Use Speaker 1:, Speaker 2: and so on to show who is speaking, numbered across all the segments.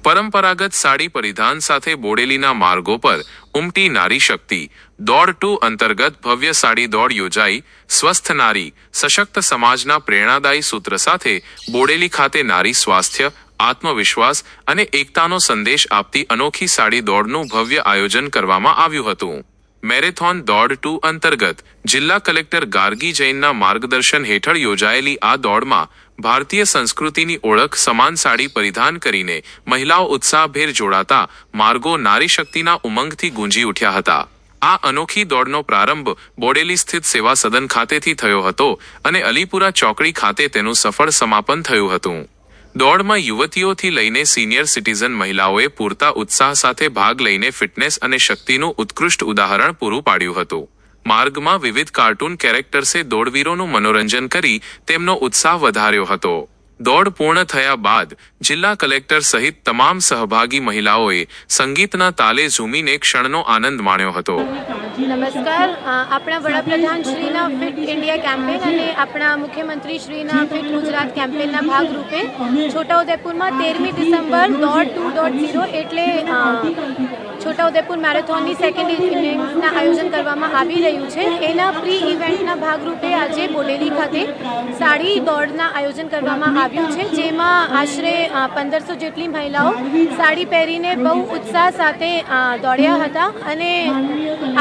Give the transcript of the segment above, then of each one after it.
Speaker 1: પરંપરાગત સાડી પરિધાન સાથે બોડેલીના માર્ગો પર ઉમટી નારી શક્તિ દોડ 2 અંતર્ગત ભવ્ય સાડી દોડ યોજાઈ। સ્વસ્થ નારી સશક્ત સમાજના પ્રેરણાદાયી સૂત્ર સાથે બોડેલી ખાતે નારી સ્વાસ્થ્ય, આત્મવિશ્વાસ અને એકતાનો સંદેશ આપતી અનોખી સાડી દોડનું ભવ્ય આયોજન કરવામાં આવ્યું હતું। મેરેથોન દોડ 2 અંતર્ગત જિલ્લા કલેક્ટર ગાર્ગી જૈનના માર્ગદર્શન હેઠળ યોજાયેલી આ દોડમાં ભારતીય સંસ્કૃતિની ઓળખ સમાન સાડી પરિધાન કરીને મહિલાઓ ઉત્સાહભેર જોડાતા માર્ગો નારી શક્તિના ઉમંગથી ગુંજી ઉઠ્યા હતા। આ અનોખી દોડનો પ્રારંભ બોડેલી સ્થિત સેવા સદન ખાતેથી થયો હતો અને અલીપુરા ચોકડી ખાતે તેનું સફળ સમાપન થયું હતું। દોડમાં યુવતીઓથી લઈને સિનિયર સિટીઝન મહિલાઓએ પૂરતા ઉત્સાહ સાથે ભાગ લઈને ફિટનેસ અને શક્તિનું ઉત્કૃષ્ટ ઉદાહરણ પૂરું પાડ્યું હતું। માર્ગમાં વિવિધ કાર્ટૂન કેરેક્ટર્સે દોડવીરોનું મનોરંજન કરી તેમનો ઉત્સાહ વધાર્યો હતો। દોડ પૂર્ણ થયા બાદ જિલ્લા કલેક્ટર સહિત તમામ સહભાગી મહિલાઓએ સંગીતના તાલે ઝૂમીને ક્ષણનો આનંદ માણ્યો હતો।
Speaker 2: નમસ્કાર, આપણા વડાપ્રધાન શ્રીના ફિટ ઇન્ડિયા કેમ્પેન અને આપણા મુખ્યમંત્રી શ્રીના ફિટ ગુજરાત કેમ્પેનના ભાગરૂપે છોટાઉદેપુરમાં 13મી ડિસેમ્બર દોડ 2.0 એટલે છોટાઉદેપુર મેરેથોનની સેકન્ડ ઇનિંગ્સના આયોજન કરવામાં આવી રહ્યું છે। એના પ્રી ઇવેન્ટના ભાગરૂપે આજે બોડેલી ખાતે સાડી દોડના આયોજન કરવામાં આવ્યું છે, જેમાં આશરે 1500 જેટલી મહિલાઓ સાડી પહેરીને બહુ ઉત્સાહ સાથે દોડ્યા હતા અને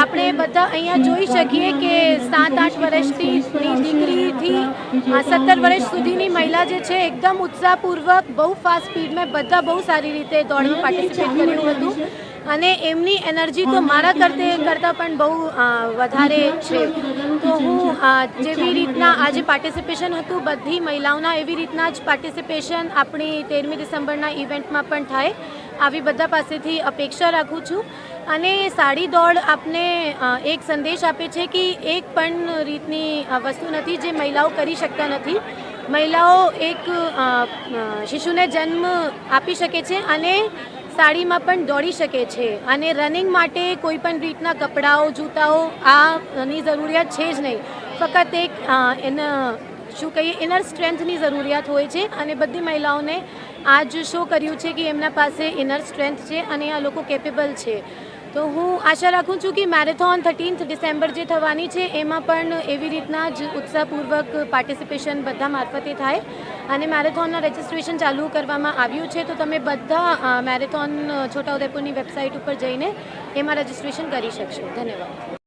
Speaker 2: આપણે બધા અહીંયા જોઈ શકીએ કે 7-8 વર્ષની દીકરીથી 17 વર્ષ સુધીની મહિલા જે છે એકદમ ઉત્સાહપૂર્વક બહુ ફાસ્ટ સ્પીડમાં બધા બહુ સારી રીતે દોડમાં પાર્ટિસિપેટ કર્યું હતું અને એમની એનર્જી તો મારા કરતાં પણ બહુ વધારે છે। તો હું જેવી રીતના આજે પાર્ટિસિપેશન હતું બધી મહિલાઓના એવી રીતના જ પાર્ટિસિપેશન આપણી 13મી ડિસેમ્બરના ઇવેન્ટમાં પણ થાય આવી બધા પાસેથી અપેક્ષા રાખું છું। અને સાડી દોડ આપને એક સંદેશ આપે છે કે એક પણ રીતની વસ્તુ નથી જે મહિલાઓ કરી શકતા નથી। મહિલાઓ એક શિશુને જન્મ આપી શકે છે અને સાડીમાં પણ દોડી શકે છે અને રનિંગ માટે કોઈ પણ રીતના કપડાઓ, જૂતાઓ આની જરૂરિયાત છે જ નહીં, ફક્ત એક શું કહીએ ઇનર સ્ટ્રેન્થની જરૂરિયાત હોય છે અને બધી મહિલાઓને આજ શો કર્યું છે કે એમના પાસે ઇનર સ્ટ્રેન્થ છે અને આ લોકો કેપેબલ છે। તો હું આશા રાખું છું કે મેરેથોન 13th ડિસેમ્બર જે થવાની છે એમાં પણ એવી રીતના જ ઉત્સાહપૂર્વક પાર્ટિસિપેશન બધા મારફતે થાય અને મેરેથોનના રજિસ્ટ્રેશન ચાલુ કરવામાં આવ્યું છે। તો તમે બધા મેરેથોન છોટાઉદેપુરની વેબસાઇટ ઉપર જઈને એમાં રજિસ્ટ્રેશન કરી શકશો। ધન્યવાદ।